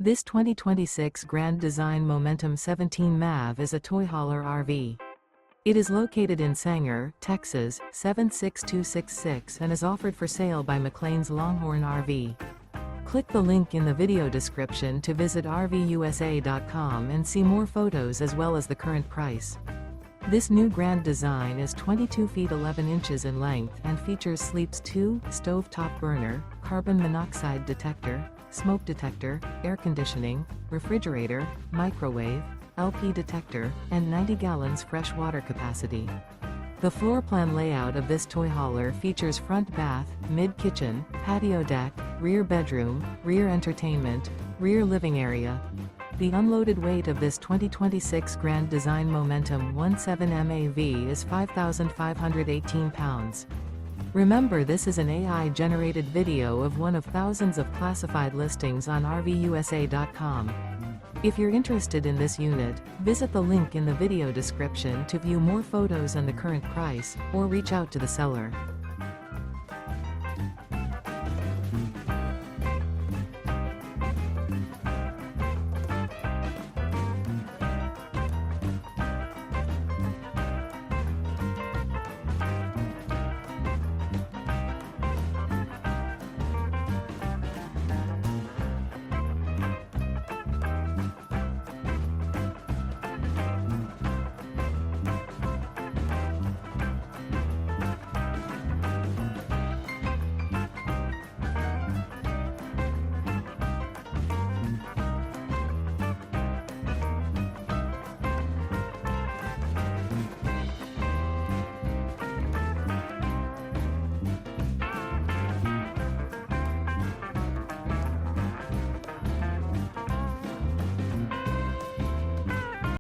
This 2026 Grand Design Momentum 17 MAV is a toy hauler RV. It is located in Sanger, Texas, 76266 and is offered for sale by McClain's Longhorn RV. Click the link in the video description to visit RVUSA.com and see more photos as well as the current price. This new Grand Design is 22 feet 11 inches in length and features Sleep's 2, stovetop burner, carbon monoxide detector, smoke detector, air conditioning, refrigerator, microwave, LP detector, and 90 gallons fresh water capacity. The floor plan layout of this toy hauler features front bath, mid-kitchen, patio deck, rear bedroom, rear entertainment, rear living area. The unloaded weight of this 2026 Grand Design Momentum 17 MAV is 5,518 pounds. Remember, this is an AI-generated video of one of thousands of classified listings on RVUSA.com. If you're interested in this unit, visit the link in the video description to view more photos and the current price, or reach out to the seller.